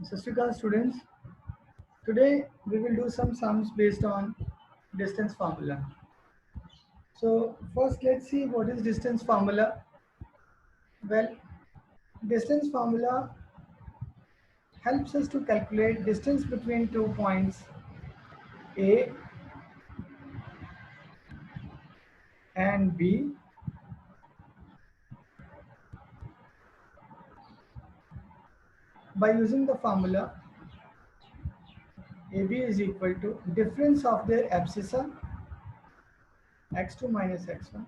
Sasrikal students, today we will do some sums based on distance formula. So first let's see what is distance formula. Well, distance formula helps us to calculate distance between 2 points A and B by using the formula AB is equal to difference of their abscissa x2 minus x1.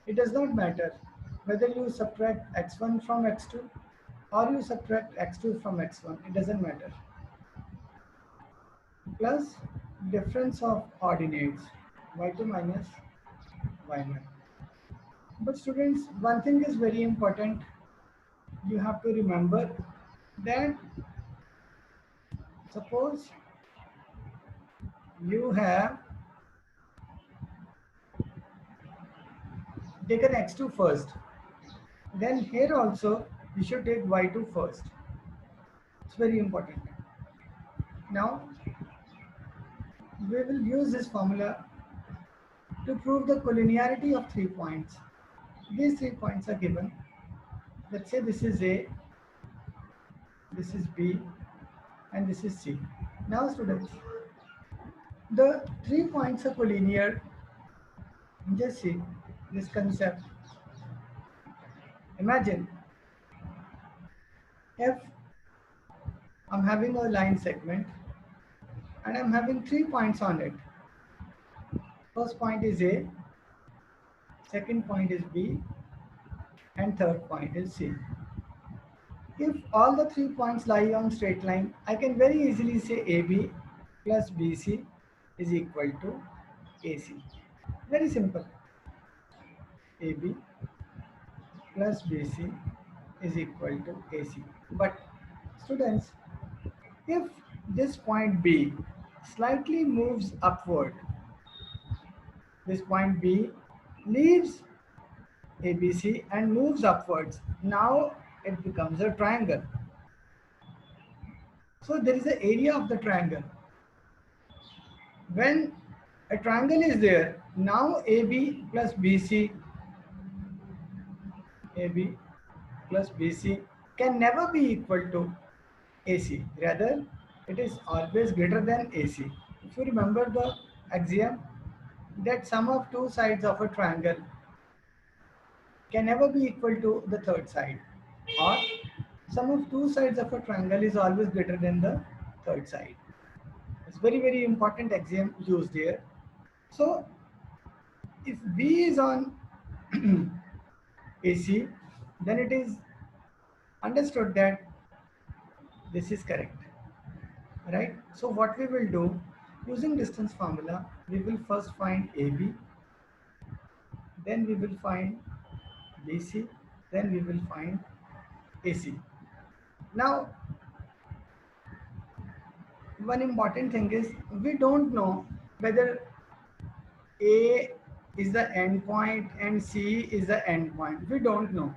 It does not matter whether you subtract x1 from x2 or you subtract x2 from x1, it doesn't matter. Plus difference of ordinates y2 minus y1. But students, one thing is very important. You have to remember that suppose you have taken x2 first, then here also you should take y2 first. It's very important. Now we will use this formula to prove the collinearity of 3 points. These 3 points are given. Let's say this is A, this is B, and this is C. Now students, the 3 points are collinear. Just see this concept. Imagine if I'm having a line segment and I'm having 3 points on it. First point is A, second point is B, and third point is C. If all the 3 points lie on straight line, I can very easily say AB plus BC is equal to AC. Very simple. AB plus BC is equal to AC. But students, if this point B slightly moves upward, this point B leaves ABC and moves upwards. Now it becomes a triangle. So there is an area of the triangle. When a triangle is there, now AB plus BC can never be equal to AC. Rather, it is always greater than AC. If you remember the axiom that sum of two sides of a triangle can never be equal to the third side, or sum of two sides of a triangle is always greater than the third side. It's very important axiom used here. So if B is on AC, then it is understood that this is correct, right? So what we will do, using distance formula, we will first find AB, then we will find BC, then we will find AC. Now one important thing is we don't know whether A is the end point and C is the end point. We don't know.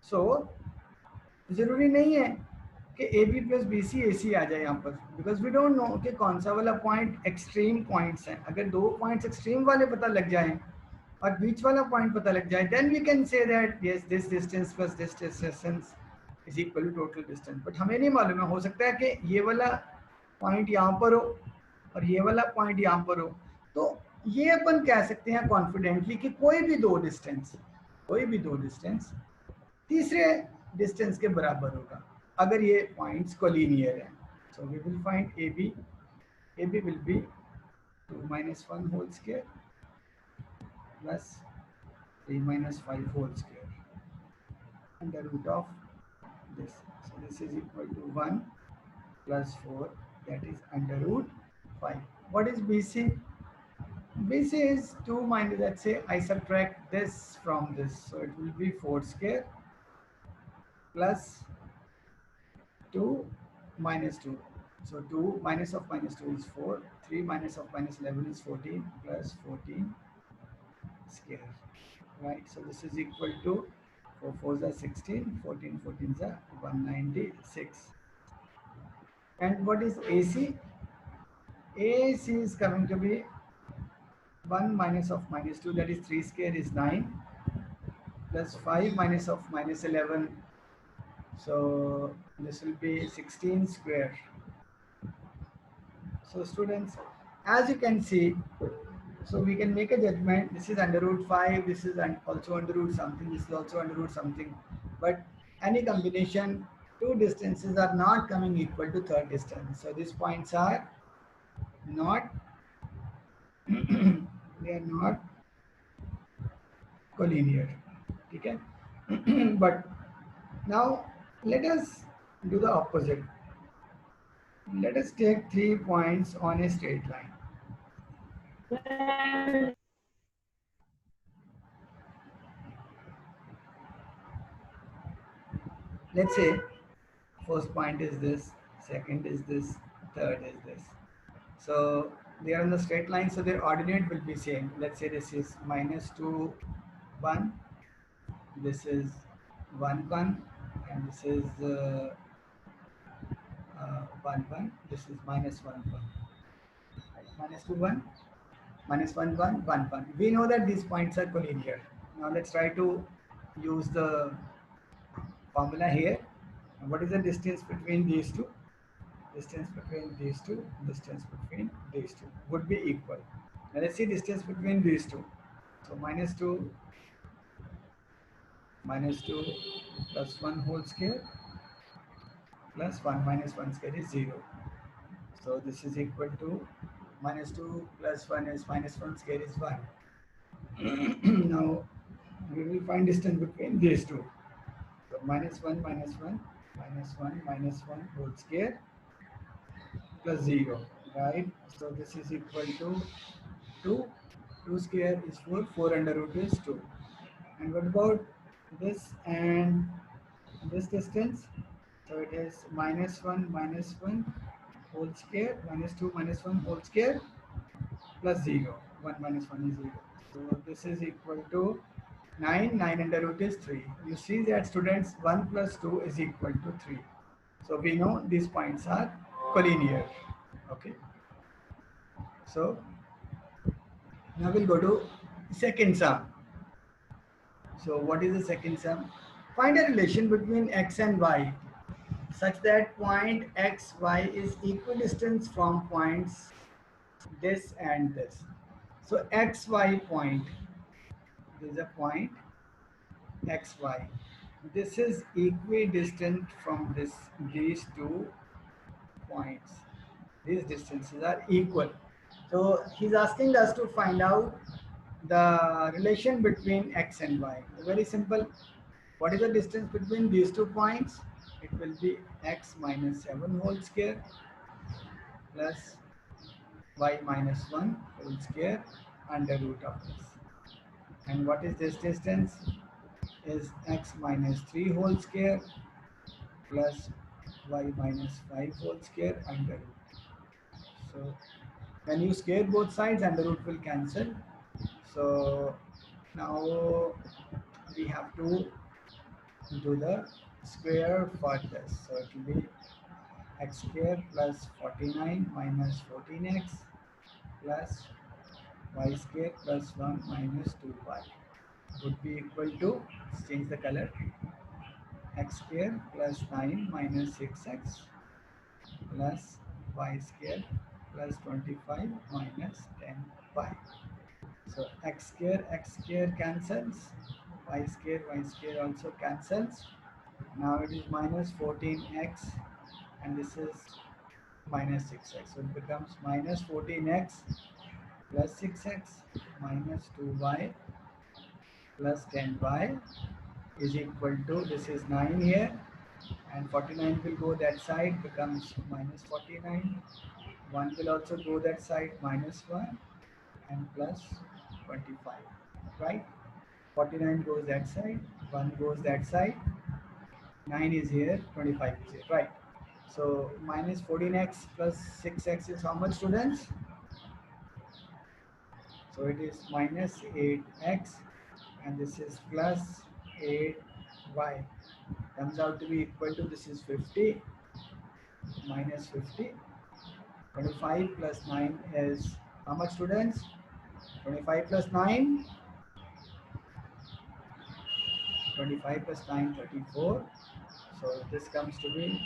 So जरूरी नहीं है कि A B plus B C A C आ जाए यहाँ पर, because we don't know कि कौन सा वाला पॉइंट एक्सट्रीम पॉइंट्स हैं. अगर दो पॉइंट्स एक्सट्रीम वाले पता लग जाएं और बीच वाला पॉइंट पता लग जाए, then we can say that yes this distance plus this distance is equal to total distance. But हमें नहीं मालूम है, हो सकता है कि ये वाला पॉइंट यहाँ पर हो और ये वाला पॉइंट यहाँ पर हो. तो ये अपन कह सकते हैं कॉन्फिडेंटली कि कोई भी दो डिस्टेंस तीसरे डिस्टेंस के बराबर होगा अगर ये पॉइंट्स कोलिनियर हैं. So we will find A B will be 2 minus 1 whole square plus 3 minus 5 whole square under root of this. So this is equal to 1 plus 4, that is under root 5. What is BC? BC is 2 minus, let's say I subtract this from this, so it will be 4 square plus 2 minus 2. So 2 minus of minus 2 is 4, 3 minus of minus 11 is 14 plus 14 square, right? So this is equal to 4 4s are 16, 14 14s are 196. And what is AC? AC is coming to be 1 minus of minus 2, that is 3 square is 9, plus 5 minus of minus 11, so this will be 16 square. So students, as you can see, so we can make a judgment, this is under root 5, this is also under root something, this is also under root something, but any combination, two distances are not coming equal to third distance. So these points are not, they are not collinear. Okay? But now let us do the opposite. Let us take 3 points on a straight line. Let's say first point is this, second is this, third is this. So they are on the straight line, so their ordinate will be same. Let's say this is -2, 1, this is 1, 1, and this is 1, 1, this is -1, 1. -2, 1, -1, 1, 1, 1. We know that these points are collinear. Now let's try to use the formula here. What is the distance between these two? Distance between these two, distance between these two would be equal. Now let's see distance between these two. So -2 plus 1 whole square plus 1 minus 1 square is 0. So this is equal to -2 plus 1 is -1 square is 1. Now we will find distance between these two. So -1 minus 1 minus 1 minus 1 whole square plus 0, right? So this is equal to 2. 2 square is 4. 4 under root is 2. And what about this and this distance? So it is -1 minus 1 whole square, -2 minus 1 whole square plus 0. 1 minus 1 is 0. So this is equal to 9. 9 under root is 3. You see that students, 1 plus 2 is equal to 3. So we know these points are collinear. Okay. So now we'll go to second sum. So what is the second sum? Find a relation between x and y such that point x, y is equidistant from points this and this. So x, y point, this is a point x, y. This is equidistant from these 2 points. These distances are equal. So he's asking us to find out the relation between x and y. Very simple. What is the distance between these 2 points? It will be x minus 7 whole square plus y minus 1 whole square under root of this. And what is this distance? Is x minus 3 whole square plus y minus 5 whole square under root. So when you square both sides, under root will cancel. So now we have to do the square for this. So it will be x square plus 49 minus 14x plus y square plus 1 minus 2y would be equal to, let's change the color, x square plus 9 minus 6x plus y square plus 25 minus 10y. So x square cancels, y square also cancels. Now it is minus 14x and this is minus 6x. So it becomes minus 14x plus 6x minus 2y plus 10y is equal to, this is 9 here and 49 will go that side, becomes minus 49. 1 will also go that side, minus 1 and plus 25, right? 49 goes that side, 1 goes that side, 9 is here, 25 is here, right? So minus 14x plus 6x is how much, students? So it is minus 8x and this is plus 8y. Comes out to be equal to, this is 50 minus 50. 25 plus 9 is how much, students? 25 plus 9, 25 plus 9, 34. So this comes to be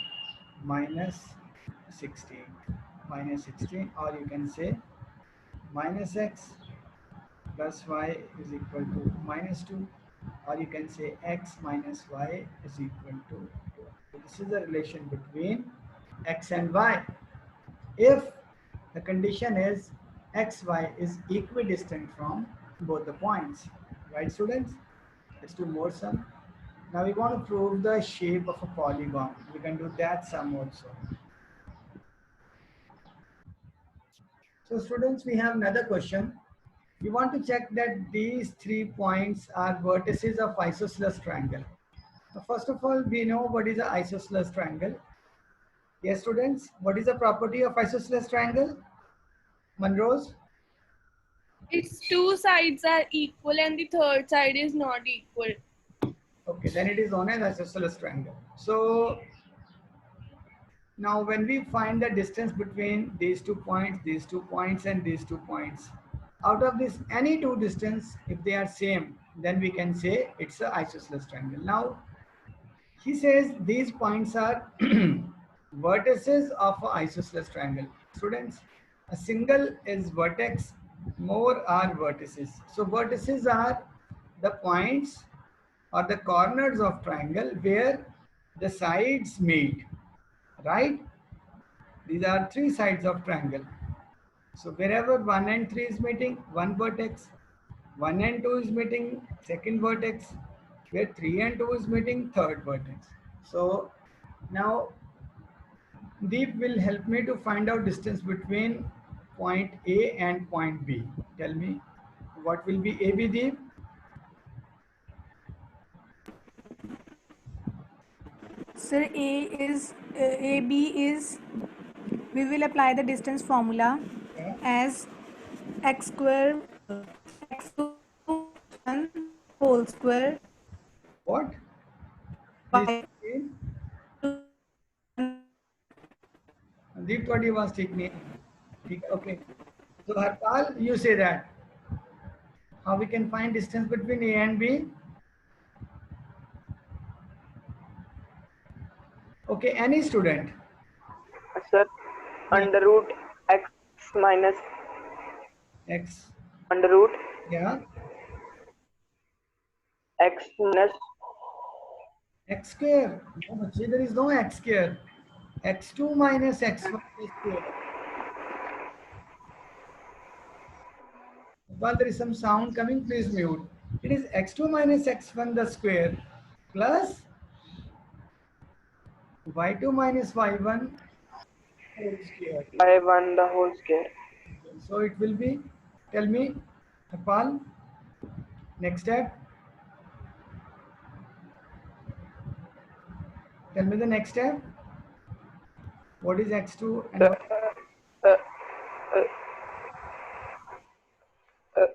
minus 16. Minus 16, or you can say minus x plus y is equal to minus 2, or you can say x minus y is equal to 2. So this is the relation between x and y. If the condition is xy is equidistant from both the points, right, students? Let's do more sum. Now we want to prove the shape of a polygon. We can do that sum also. So students, we have another question. We want to check that these 3 points are vertices of isosceles triangle. Now, first of all, we know what is an isosceles triangle. Yes, students, what is the property of isosceles triangle? Monrose? Its two sides are equal and the third side is not equal. Okay, then it is known as isosceles triangle. So now when we find the distance between these 2 points, these 2 points and these 2 points, out of this any two distance, if they are same, then we can say it's an isosceles triangle. Now he says these points are vertices of an isosceles triangle. Students, a single is vertex, more are vertices. So vertices are the points or the corners of triangle where the sides meet, right? These are 3 sides of triangle. So wherever 1 and 3 is meeting, one vertex, 1 and 2 is meeting, second vertex, where 3 and 2 is meeting, third vertex. So now Deep will help me to find out distance between point A and point B. Tell me, what will be AB, Deep? Sir, AB is, we will apply the distance formula Yeah. as x square x2 1 whole square What? Please y explain. Deep, what you was taking? Okay. So Harpal, you say that. How we can find distance between A and B? Okay, any student. Sir, Yeah. under root x minus X. under root Yeah. x minus X square. No, Bachche, there is no x square. X2 minus x1 is square. While there is some sound coming, please mute. It is x2 minus x1 the square plus y2 minus y1 whole square. by 1 the whole square. So it will be, tell me, Harpal, next step. Tell me the next step. What is x2 and Uh, what? uh, uh, uh,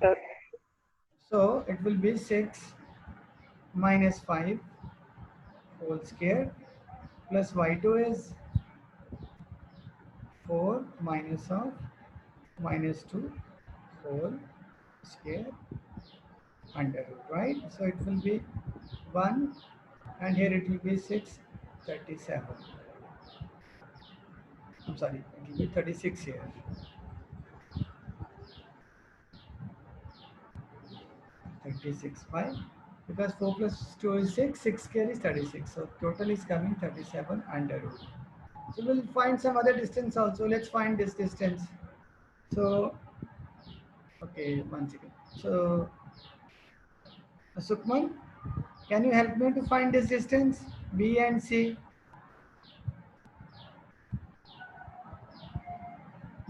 uh, So it will be 6 minus 5 whole square plus y2 is 4 minus of minus 2 whole square under root, right? So it will be 1 and here it will be 637. I'm sorry, it will be 36 here. 36 5 because 4 plus 2 is 6, 6 square is 36. So total is coming 37 under root. So we'll find some other distance also. Let's find this distance. So, okay, one second. So, Sukman, can you help me to find this distance? B and C.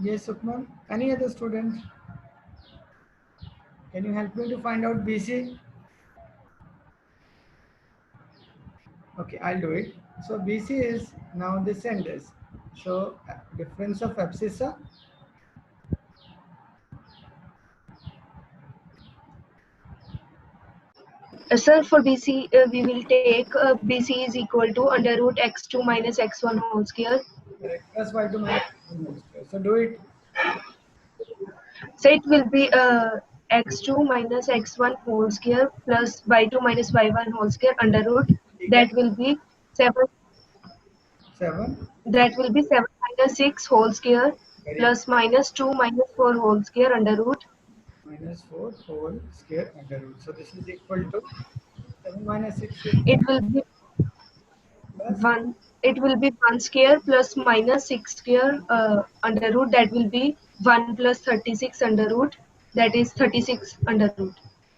Yes, Sukman. Any other student? Can you help me to find out BC? Okay, I'll do it. So BC is now this and this. So difference of abscissa. Sir, for BC, we will take BC is equal to under root x2 minus x1 whole square. Correct. Plus y2 minus y1 whole square. So do it. So it will be x2 minus x1 whole square plus y2 minus y1 whole square under root. That will be 7. 7. That will be 7 minus 6 whole square Very good. plus minus 2 minus 4 whole square under root. Minus 4 whole square under root. So this is equal to 7 minus 6 is It will be plus 1. It will be 1 square plus minus 6 square under root. That will be 1 plus 36 under root. That is 36 under root.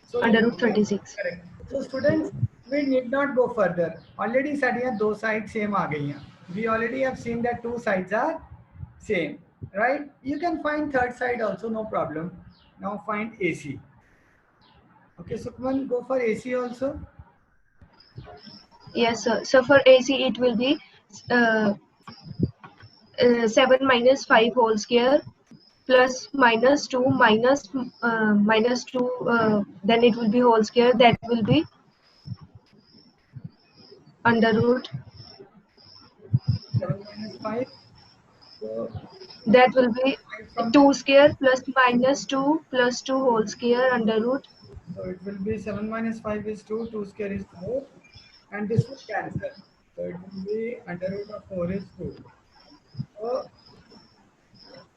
so Under root yeah, 36. correct. So students, we need not go further. Already साड़ियाँ दो sides same आ गई हैं. We already have seen that two sides are same, right? You can find third side also, no problem. Now find AC. Okay, Sukman, go for AC also. Yes, sir. So for AC, it will be uh, 7 minus 5 whole square plus minus 2 minus 2, then it will be whole square. That will be under root. 7 minus 5. So That will be 5 from 2 square plus minus 2 plus 2 whole square under root. so it will be 7 minus 5 is 2, 2 square is 4, and this will cancel. So it will be under root of 4 is 2. So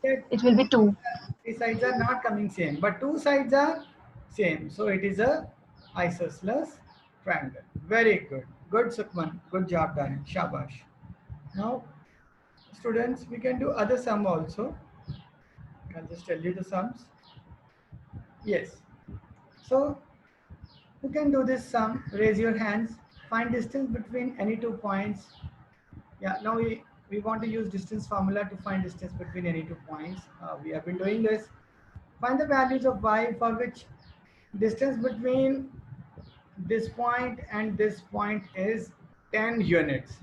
that It will be 2. three sides are not coming same, but two sides are same. So it is a isosceles triangle. Very good. Good, Sukman. Good job done. Shabash. Now, students, we can do other sum also. I'll just tell you the sums. Yes. So, who can do this sum? Raise your hands. Find distance between any 2 points. Yeah, now we want to use distance formula to find distance between any 2 points. We have been doing this. Find the values of y for which distance between this point and this point is 10 units.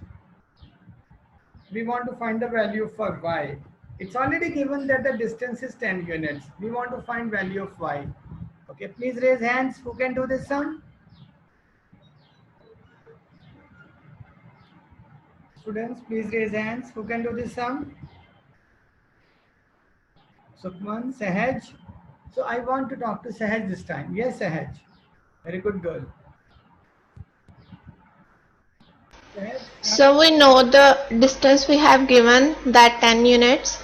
We want to find the value for y. It's already given that the distance is 10 units. We want to find value of y. Okay, please raise hands. Who can do this sum? Students, please raise hands. Who can do this sum? Sukman, Sahaj. So I want to talk to Sahaj this time. Yes, Sahaj. Very good girl. Sahaj, So we know the distance we have given that 10 units.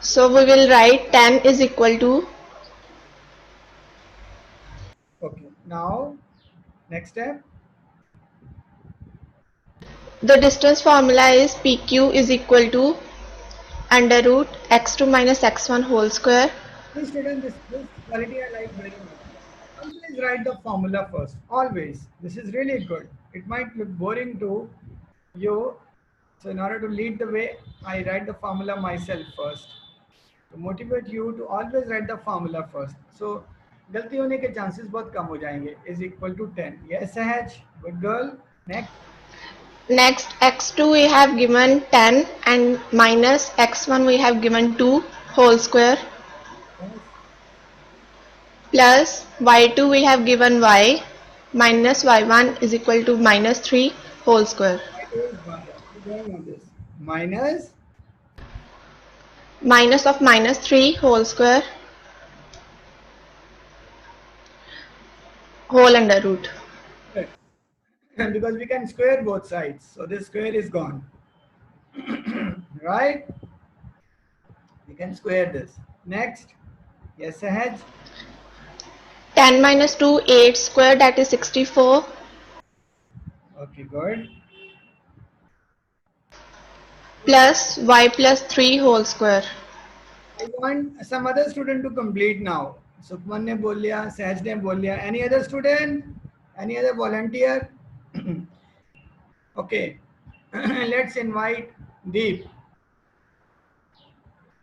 So we will write 10 is equal to, okay. Now, next step. the distance formula is PQ is equal to under root x2 minus x1 whole square. Please student, this quality I like very much. Always write the formula first. Always. This is really good. It might look boring to you. So in order to lead the way, I write the formula myself first. To motivate you to always write the formula first. So गलती होने के chances बहुत कम हो जाएंगे. Is equal to 10. Yes, Sahaj. Good girl. Next. Next x2 we have given 10 and minus x1 we have given 2 whole square Yes. plus y2 we have given y minus y1 is equal to minus 3 whole square. Y2 is 1. We're going on this. Minus. Minus of minus 3 whole square whole under root. Because we can square both sides. So this square is gone. Right? We can square this. Next. Yes, Sahaj. 10 minus 2 8 square, that is 64 Okay, good. plus y plus 3 whole square. I want some other student to complete now. Sukman ne bol liya, Sahaj ne bol liya. Any other student? Any other volunteer? Okay. Let's invite Deep.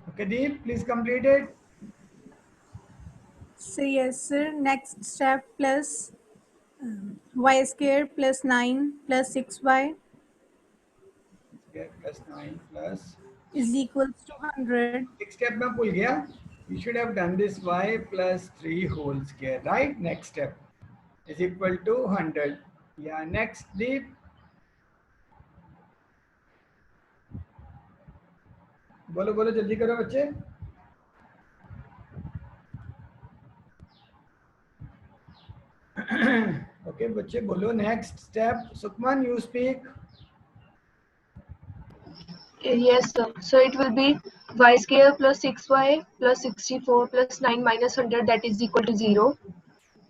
Okay, Deep, please complete it. So yes, sir. Next step plus y square plus 9 plus 6y Square plus 9 plus is equals to 100. next step में भूल गया. You should have done this y plus 3 whole square, right? Next step. is equal to 100. Yeah, next Deep. बोलो बोलो जल्दी करो बच्चे. Okay, बच्चे बोलो. Next step. Sukman, you speak. Yes, sir. So it will be y square plus 6y plus 64 plus 9 minus 100, that is equal to 0.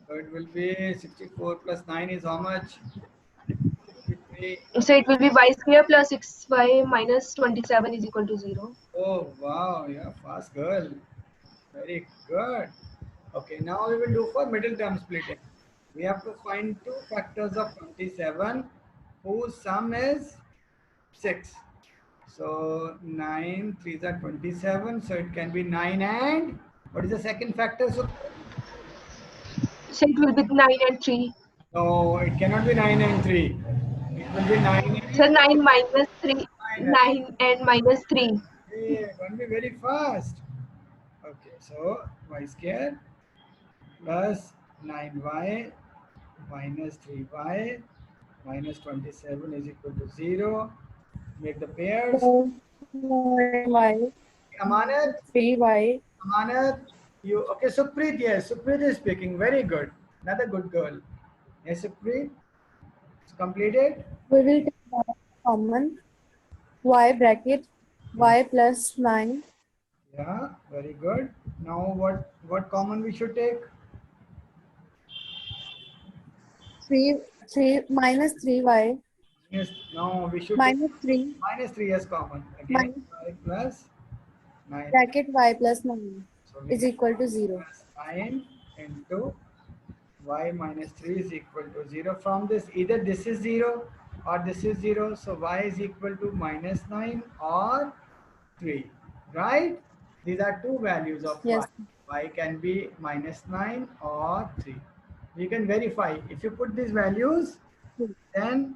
So it will be 64 plus 9 is how much? 53. So it will be y square plus 6y minus 27 is equal to 0. Oh wow, yeah, fast girl. Very good. Okay, now we will do for middle term splitting. We have to find two factors of 27 whose sum is 6. So 9 3s are 27. So it can be 9 and what is the second factor? So So it will be 9 and 3. no, it cannot be 9 and 3. It will be 9 and So 9 minus 3, minus. 9 and minus 3. Hey, don't be very fast. Okay, so y square plus 9y minus 3y minus 27 is equal to 0. Make the pairs. y, Amanat, 3y. Amanat, you okay? Supreet, yes, Supreet is speaking. Very good. Another good girl. Yes, Supreet. It's completed. We will take y common. Y bracket y plus 9. Yeah, very good. Now what common we should take? 3 minus 3y Yes, no, we should minus 3 take minus 3 as common. Again, minus y plus 9. bracket y plus 9 So we is get equal to 0. plus 9 into y minus 3 is equal to 0. From this, either this is 0 or this is 0. So y is equal to minus 9 or 3. Right? These are two values of Yes. y. Y can be minus 9 or 3. You can verify. If you put these values, then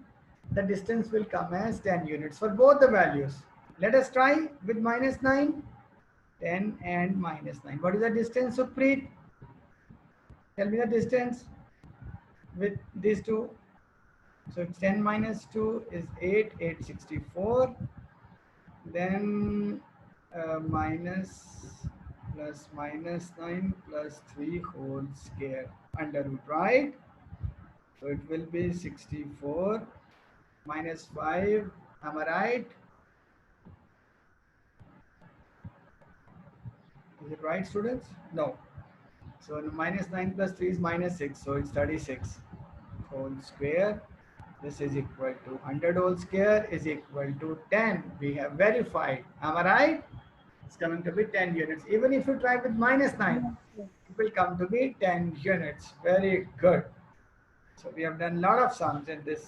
the distance will come as 10 units for both the values. Let us try with minus 9. 10 and minus 9. What is the distance, Supreet? Tell me the distance with these two. So it's 10 minus 2 is 8, 864. Then minus plus minus 9 plus 3 whole square under root, right? So it will be 64 minus 5. Am I right? Is it right, students? No. So minus 9 plus 3 is minus 6. So it's 36 whole square. This is equal to 100 whole square is equal to 10. We have verified. Am I right? It's coming to be 10 units. Even if you try with minus 9, it will come to be 10 units. Very good. So we have done a lot of sums in this